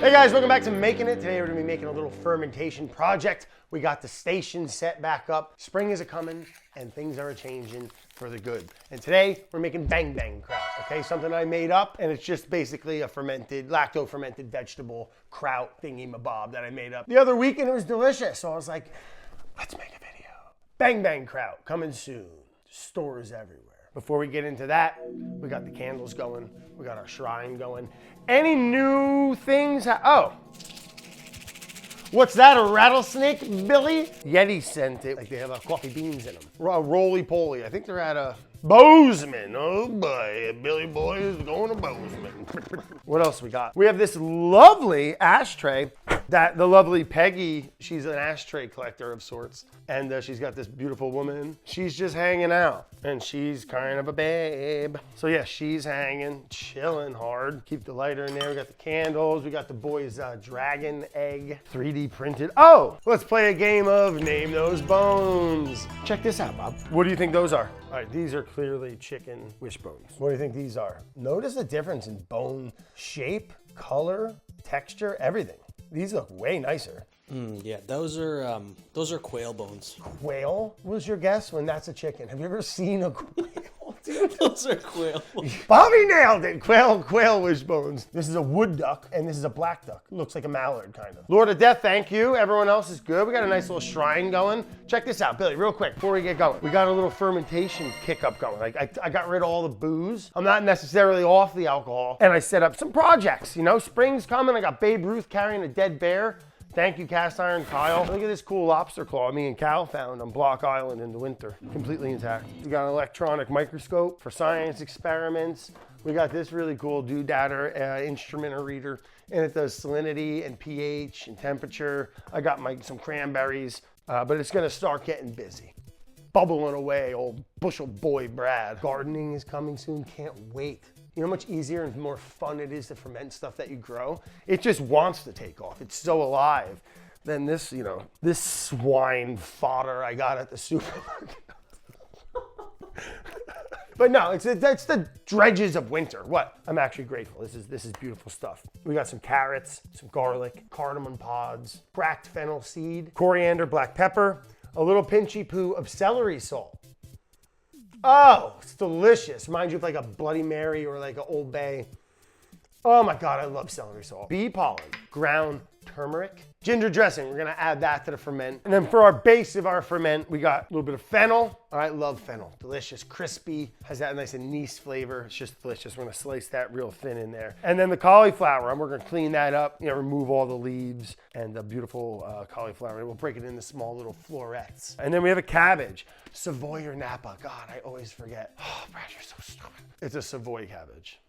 Hey guys, welcome back to Making It. Today we're gonna be making a little fermentation project. We got the station set back up. Spring is a-coming and things are a-changing for the good. And today we're making bang bang kraut, okay? Something I made up, and it's just basically a fermented, lacto-fermented vegetable kraut thingy-mabob that I made up the other week, and it was delicious. So I was like, let's make a video. Bang bang kraut, coming soon. Stores everywhere. Before we get into that, we got the candles going. We got our shrine going. Any new things? Oh, what's that, a rattlesnake, Billy? Yeti sent it. Like they have coffee beans in them. Roly-poly. I think they're at a Bozeman. Oh boy, Billy boy is going to Bozeman. What else we got? We have this lovely ashtray that the lovely Peggy, she's an ashtray collector of sorts. And she's got this beautiful woman. She's just hanging out and she's kind of a babe. So yeah, she's hanging, chilling hard. Keep the lighter in there. We got the candles. We got the boys' dragon egg, 3D printed. Oh, let's play a game of Name Those Bones. Check this out, Bob. What do you think those are? All right, these are clearly chicken wishbones. What do you think these are? Notice the difference in bone shape, color, texture, everything. These look way nicer. Yeah, those are quail bones. Quail was your guess when that's a chicken. Have you ever seen a quail, dude? Those are quail bones. Bobby nailed it. Quail wishbones. This is a wood duck and this is a black duck. Looks like a mallard kind of. Lord of Death, thank you. Everyone else is good. We got a nice little shrine going. Check this out, Billy, real quick before we get going. We got a little fermentation kick up going. Like I got rid of all the booze. I'm not necessarily off the alcohol. And I set up some projects, you know, spring's coming. I got Babe Ruth carrying a dead bear. Thank you, Cast Iron Kyle. Look at this cool lobster claw me and Cal found on Block Island in the winter, completely intact. We got an electronic microscope for science experiments. We got this really cool doodatter instrumenter reader, and it does salinity and pH and temperature. I got some cranberries, but it's gonna start getting busy. Bubbling away, old bushel boy Brad. Gardening is coming soon, can't wait. You know how much easier and more fun it is to ferment stuff that you grow? It just wants to take off. It's so alive. Then this, you know, this swine fodder I got at the supermarket. But no, it's the dredges of winter. What? I'm actually grateful. This is beautiful stuff. We got some carrots, some garlic, cardamon pods, cracked fennel seed, coriander, black pepper, a little pinchy poo of celery salt. Oh, it's delicious. Reminds you of like a Bloody Mary or like an Old Bay. Oh my God, I love celery salt. Bee pollen, ground turmeric, ginger dressing. We're gonna add that to the ferment. And then for our base of our ferment, we got a little bit of fennel. I love fennel, delicious, crispy, has that nice anise flavor. It's just delicious. We're gonna slice that real thin in there. And then the cauliflower, and we're gonna clean that up, you know, remove all the leaves and the beautiful cauliflower. And we'll break it into small little florets. And then we have a cabbage, Savoy or Napa. God, I always forget. Oh, Brad, you're so stupid. It's a Savoy cabbage.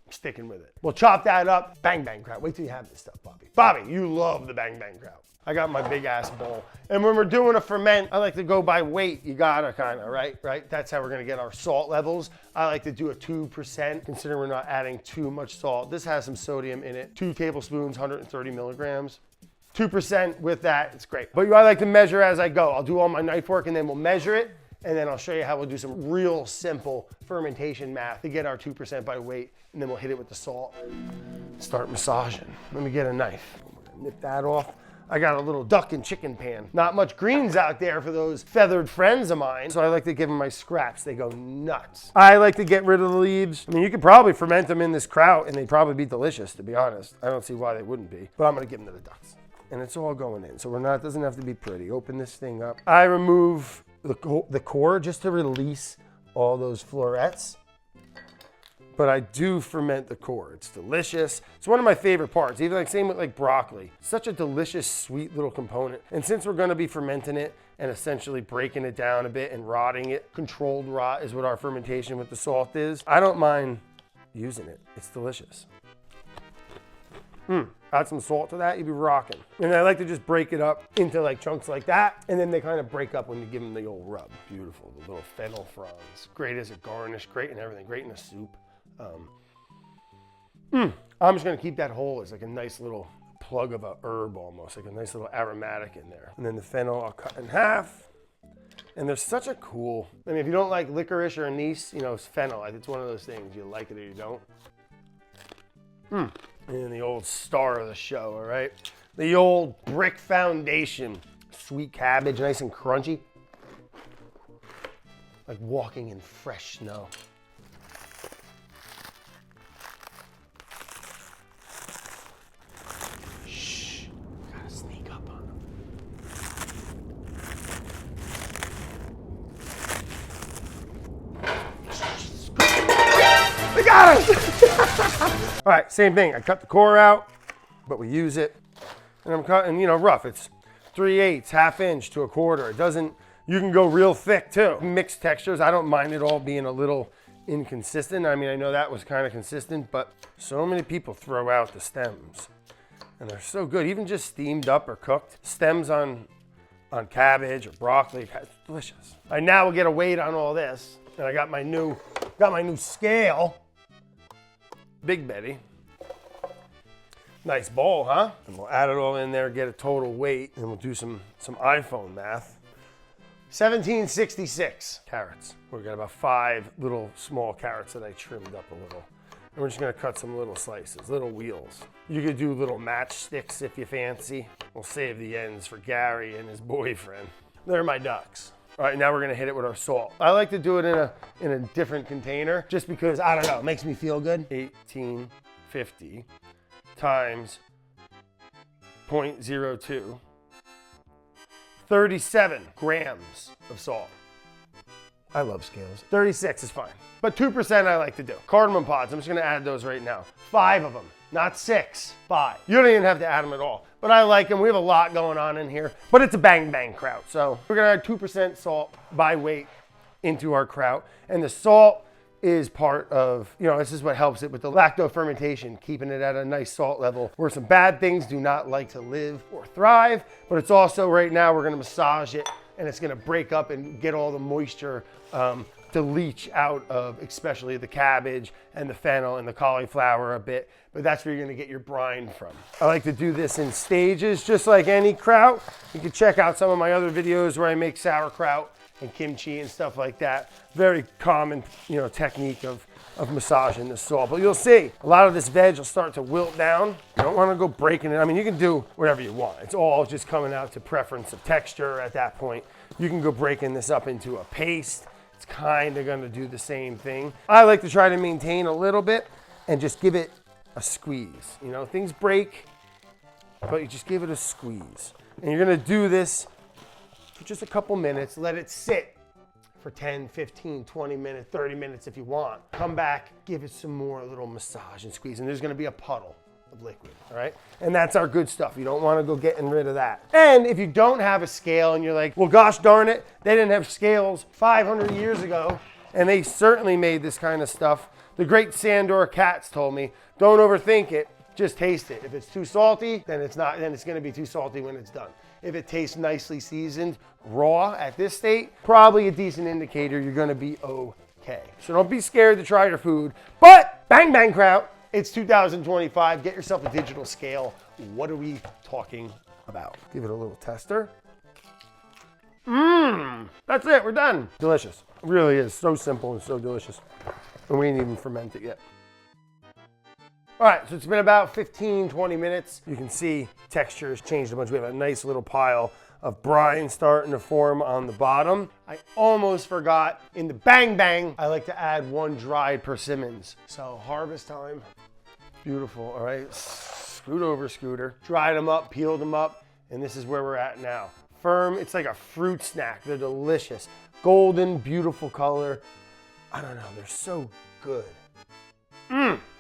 Sticking with it. We'll chop that up. Bang bang kraut. Wait till you have this stuff, Bobby. Bobby, you love the bang bang kraut. I got my big ass bowl. And when we're doing a ferment, I like to go by weight. You gotta kinda, right? That's how we're gonna get our salt levels. I like to do a 2%, considering we're not adding too much salt. This has some sodium in it. 2 tablespoons, 130 milligrams. 2% with that, it's great. But I like to measure as I go. I'll do all my knife work and then we'll measure it. And then I'll show you how we'll do some real simple fermentation math to get our 2% by weight. And then we'll hit it with the salt. Start massaging. Let me get a knife. I'm gonna nip that off. I got a little duck and chicken pan. Not much greens out there for those feathered friends of mine. So I like to give them my scraps. They go nuts. I like to get rid of the leaves. I mean, you could probably ferment them in this kraut and they'd probably be delicious, to be honest. I don't see why they wouldn't be. But I'm gonna give them to the ducks. And it's all going in. So it doesn't have to be pretty. Open this thing up. I remove the core just to release all those florets. But I do ferment the core. It's delicious. It's one of my favorite parts. Even like same with like broccoli. Such a delicious, sweet little component. And since we're gonna be fermenting it and essentially breaking it down a bit and rotting it, controlled rot is what our fermentation with the salt is. I don't mind using it. It's delicious. Add some salt to that, you'd be rocking. And I like to just break it up into like chunks like that, and then they kind of break up when you give them the old rub. Beautiful, the little fennel fronds. Great as a garnish, great in everything, great in a soup. I'm just gonna keep that whole as like a nice little plug of a herb almost, like a nice little aromatic in there. And then the fennel I'll cut in half. And there's such a cool, I mean, if you don't like licorice or anise, you know, it's fennel. It's one of those things, you like it or you don't. And the old star of the show, all right? The old brick foundation. Sweet cabbage, nice and crunchy. Like walking in fresh snow. Shh, gotta sneak up on them. We got it! All right, same thing. I cut the core out, but we use it. And I'm cutting, you know, rough. It's 3/8, ½ inch to 1/4. It doesn't, you can go real thick too. Mixed textures. I don't mind it all being a little inconsistent. I mean, I know that was kind of consistent, but so many people throw out the stems. And they're so good, even just steamed up or cooked. Stems on cabbage or broccoli, it's delicious. All right, now we'll get a weight on all this. And I got my new scale. Big Betty. Nice bowl, huh? And we'll add it all in there, get a total weight, and we'll do some iPhone math. 1766 carrots. We've got about 5 little small carrots that I trimmed up a little. And we're just gonna cut some little slices, little wheels. You could do little matchsticks if you fancy. We'll save the ends for Gary and his boyfriend. They're my ducks. All right, now we're gonna hit it with our salt. I like to do it in a different container just because, I don't know, it makes me feel good. 1850 times 0.02, 37 grams of salt. I love scales. 36 is fine, but 2% I like to do. Cardamon pods, I'm just gonna add those right now. 5 of them, not 6, 5. You don't even have to add them at all, but I like them. We have a lot going on in here, but it's a bang bang kraut. So we're gonna add 2% salt by weight into our kraut, and the salt is part of, you know, this is what helps it with the lacto fermentation, keeping it at a nice salt level where some bad things do not like to live or thrive, but it's also right now we're gonna massage it and it's gonna break up and get all the moisture to leach out of, especially the cabbage and the fennel and the cauliflower a bit, but that's where you're gonna get your brine from. I like to do this in stages, just like any kraut. You can check out some of my other videos where I make sauerkraut and kimchi and stuff like that. Very common, you know, technique of massaging the salt. But you'll see, a lot of this veg will start to wilt down. You don't wanna go breaking it. I mean, you can do whatever you want. It's all just coming out to preference of texture at that point. You can go breaking this up into a paste. It's kinda gonna do the same thing. I like to try to maintain a little bit and just give it a squeeze. You know, things break, but you just give it a squeeze. And you're gonna do this for just a couple minutes, let it sit for 10, 15, 20 minutes, 30 minutes if you want. Come back, give it some more little massage and squeeze, and there's gonna be a puddle of liquid, all right? And that's our good stuff. You don't wanna go getting rid of that. And if you don't have a scale and you're like, well, gosh darn it, they didn't have scales 500 years ago, and they certainly made this kind of stuff. The great Sandor Katz told me, don't overthink it, just taste it. If it's too salty, then it's gonna be too salty when it's done. If it tastes nicely seasoned, raw at this state, probably a decent indicator you're gonna be okay. So don't be scared to try your food, but bang bang kraut, it's 2025, get yourself a digital scale. What are we talking about? Give it a little tester. That's it, we're done. Delicious, it really is, so simple and so delicious. And we didn't even ferment it yet. All right, so it's been about 15, 20 minutes. You can see texture has changed a bunch. We have a nice little pile of brine starting to form on the bottom. I almost forgot, in the bang bang, I like to add 1 dried persimmons. So harvest time, beautiful, all right? Scoot over, Scooter. Dried them up, peeled them up, and this is where we're at now. Firm, it's like a fruit snack. They're delicious. Golden, beautiful color. I don't know, they're so good.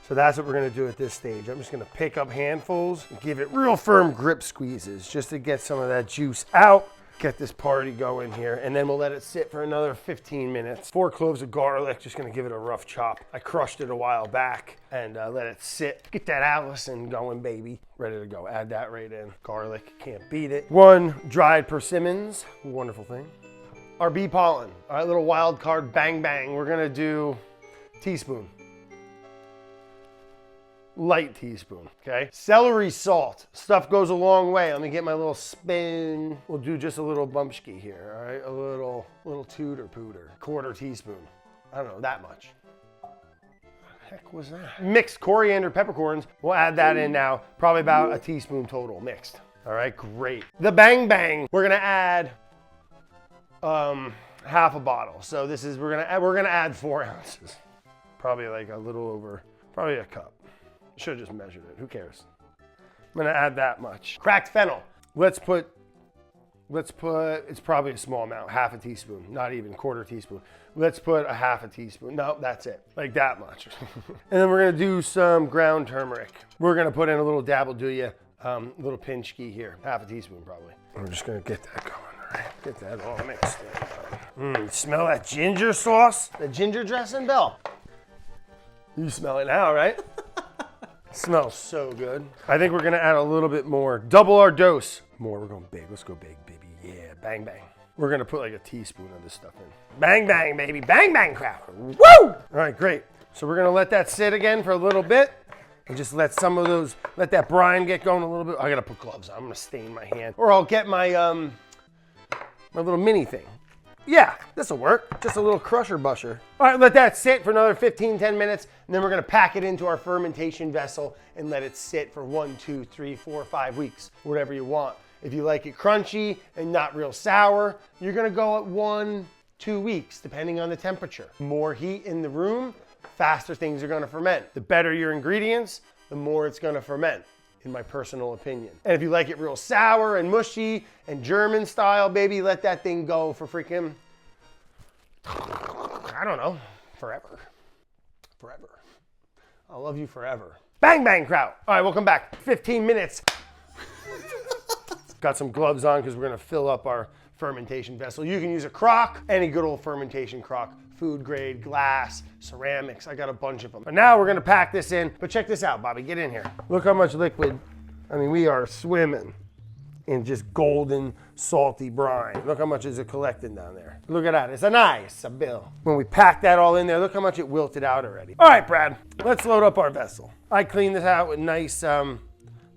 So that's what we're gonna do at this stage. I'm just gonna pick up handfuls and give it real firm grip squeezes just to get some of that juice out, get this party going here, and then we'll let it sit for another 15 minutes. 4 cloves of garlic, just gonna give it a rough chop. I crushed it a while back and let it sit. Get that Allison going, baby. Ready to go, add that right in. Garlic, can't beat it. 1 dried persimmons, wonderful thing. Our bee pollen, all right, little wild card bang bang. We're gonna do teaspoon. Light teaspoon, okay? Celery salt, stuff goes a long way. Let me get my little spoon. We'll do just a little bumpski here, all right? A little toot or pooter, 1/4 teaspoon. I don't know, that much. heck was that? Mixed coriander peppercorns. We'll add that in now. Probably about a teaspoon total mixed. All right, great. The bang bang. We're gonna add half a bottle. So this is we're gonna add 4 ounces. Probably like a little over, probably a cup. Should have just measured it. Who cares? I'm gonna add that much. Cracked fennel. Let's put. It's probably a small amount, half a teaspoon, not even quarter teaspoon. Let's put a half a teaspoon. No, that's it, like that much. And then we're gonna do some ground turmeric. We're gonna put in a little dabble do ya, little pinchki here, half a teaspoon probably. We're just gonna get that going, all right? Get that all mixed in. Smell that ginger sauce? The ginger dressing, Bill? You smell it now, right? Smells so good. I think we're gonna add a little bit more. Double our dose. More, we're going big. Let's go big, baby. Yeah, bang, bang. We're gonna put like a teaspoon of this stuff in. Bang, bang, baby. Bang, bang, KRAUT. Woo! All right, great. So we're gonna let that sit again for a little bit and just let that brine get going a little bit. I gotta put gloves on. I'm gonna stain my hand. Or I'll get my, my little mini thing. Yeah, this'll work. Just a little crusher busher. All right, let that sit for another 10 minutes, and then we're gonna pack it into our fermentation vessel and let it sit for 1, 2, 3, 4, 5 weeks, whatever you want. If you like it crunchy and not real sour, you're gonna go at 1, 2 weeks, depending on the temperature. More heat in the room, faster things are gonna ferment. The better your ingredients, the more it's gonna ferment, in my personal opinion. And if you like it real sour and mushy and German style, baby, let that thing go for freaking, I don't know, forever. Forever. I'll love you forever. Bang, bang, KRAUT. All right, welcome back. 15 minutes. Got some gloves on because we're gonna fill up our fermentation vessel. You can use a crock, any good old fermentation crock, food grade, glass, ceramics. I got a bunch of them. But now we're gonna pack this in. But check this out, Bobby, get in here. Look how much liquid. I mean, we are swimming in just golden, salty brine. Look how much is it collecting down there. Look at that, it's a nice bill. When we pack that all in there, look how much it wilted out already. All right, Brad, let's load up our vessel. I clean this out with nice,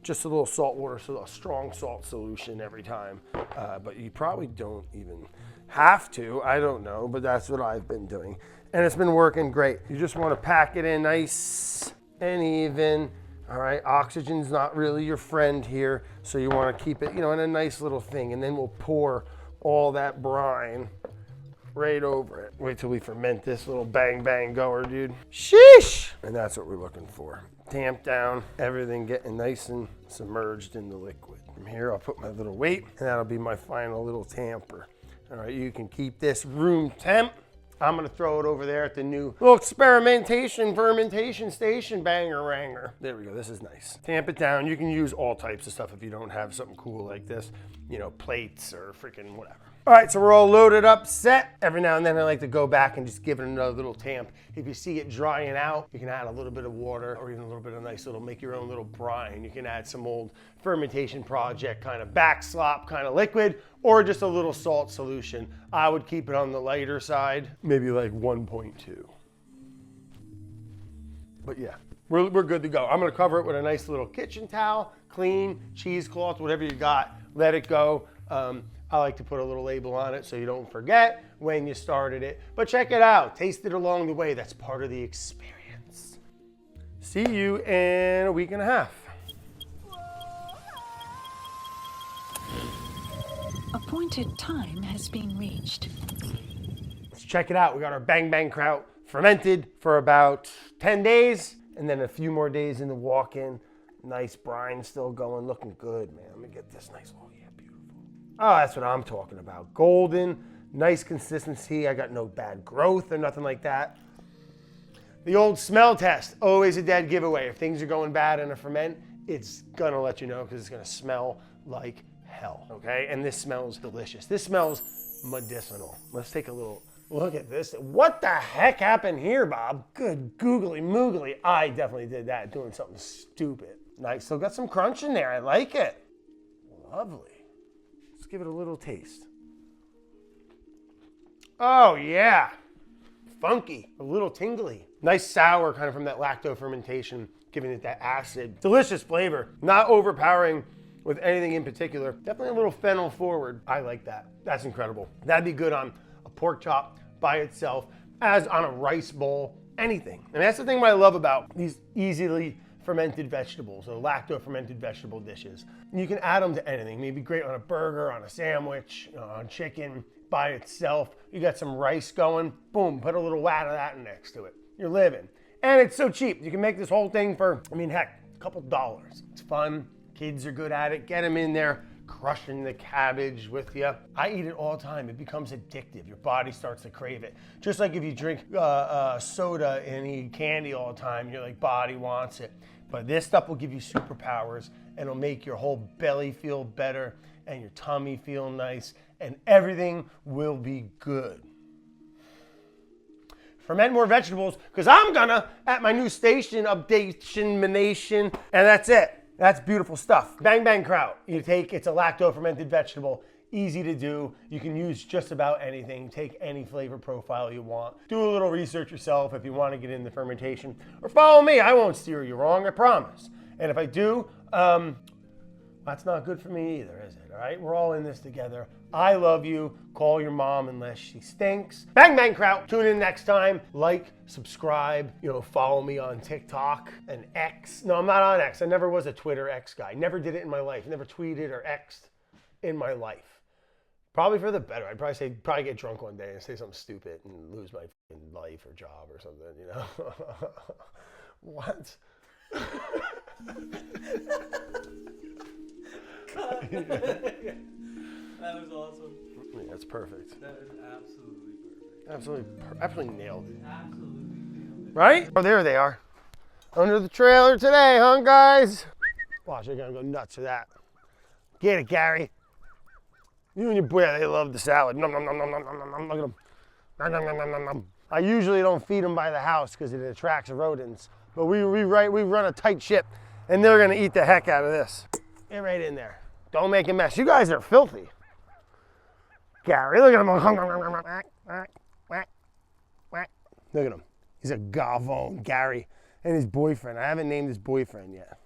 just a little salt water, so a strong salt solution every time. But you probably don't even have to, I don't know, but that's what I've been doing. And it's been working great. You just wanna pack it in nice and even. All right, oxygen's not really your friend here, so you wanna keep it, in a nice little thing, and then we'll pour all that brine right over it. Wait till we ferment this little bang bang goer, dude. Sheesh! And that's what we're looking for. Tamp down, everything getting nice and submerged in the liquid. From here, I'll put my little weight, and that'll be my final little tamper. All right, you can keep this room temp. I'm gonna throw it over there at the new little experimentation fermentation station banger ranger. There we go, this is nice. Tamp it down. You can use all types of stuff if you don't have something cool like this, plates or freaking whatever. All right, so we're all loaded up, set. Every now and then I like to go back and just give it another little tamp. If you see it drying out, you can add a little bit of water or even a little bit of nice little, make your own little brine. You can add some old fermentation project kind of back slop kind of liquid or just a little salt solution. I would keep it on the lighter side, maybe like 1.2. But yeah, we're good to go. I'm gonna cover it with a nice little kitchen towel, clean, cheesecloth, whatever you got, let it go. I like to put a little label on it so you don't forget when you started it. But check it out, taste it along the way. That's part of the experience. See you in a week and a half. Appointed time has been reached. Let's check it out. We got our Bang Bang KRAUT fermented for about 10 days and then a few more days in the walk-in. Nice brine still going, looking good, man. Let me get this nice, oh yeah, beautiful. Oh, that's what I'm talking about. Golden, nice consistency. I got no bad growth or nothing like that. The old smell test, always a dead giveaway. If things are going bad in a ferment, it's gonna let you know because it's gonna smell like hell, okay? And this smells delicious. This smells medicinal. Let's take a little look at this. What the heck happened here, Bob? Good googly moogly. I definitely did that, doing something stupid. Nice, still got some crunch in there. I like it. Lovely. Let's give it a little taste. Oh yeah, funky, a little tingly. Nice sour kind of from that lacto fermentation, giving it that acid. Delicious flavor, not overpowering with anything in particular. Definitely a little fennel forward. I like that. That's incredible. That'd be good on a pork chop by itself, as on a rice bowl, anything. And that's the thing what I love about these easily fermented vegetables or lacto-fermented vegetable dishes. You can add them to anything. Maybe great on a burger, on a sandwich, on chicken, by itself. You got some rice going, boom, put a little wad of that next to it. You're living. And it's so cheap. You can make this whole thing for, I mean, heck, a couple dollars. It's fun. Kids are good at it. Get them in there, crushing the cabbage with you. I eat it all the time. It becomes addictive. Your body starts to crave it. Just like if you drink soda and eat candy all the time, your body wants it. But this stuff will give you superpowers, and it'll make your whole belly feel better and your tummy feel nice, and everything will be good. Ferment more vegetables, because I'm gonna at my new station, Mentation, and that's it. That's beautiful stuff. Bang Bang Kraut. It's a lacto-fermented vegetable, easy to do. You can use just about anything. Take any flavor profile you want. Do a little research yourself if you want to get into fermentation, or follow me. I won't steer you wrong, I promise. And if I do, that's not good for me either, is it? All right, we're all in this together. I love you. Call your mom unless she stinks. Bang Bang Kraut. Tune in next time. Like, subscribe, follow me on TikTok and X. No, I'm not on X. I never was a Twitter X guy. Never did it in my life. Never tweeted or X'd in my life. Probably for the better. I'd probably get drunk one day and say something stupid and lose my life or job or something, What? That was awesome. Yeah, that's perfect. That is absolutely perfect. Absolutely nailed it. Absolutely nailed it. Right? Oh, there they are. Under the trailer today, huh, guys? Watch, they're gonna go nuts for that. Get it, Gary. You and your boy, they love the salad. Nom, nom, nom, nom, nom, nom, nom. Look at them. Nom, nom, nom, nom, nom, nom. I usually don't feed them by the house because it attracts rodents. But we run a tight ship, and they're gonna eat the heck out of this. Get right in there. Don't make a mess. You guys are filthy. Gary, look at him. Look at him. He's a gavone, Gary, and his boyfriend. I haven't named his boyfriend yet.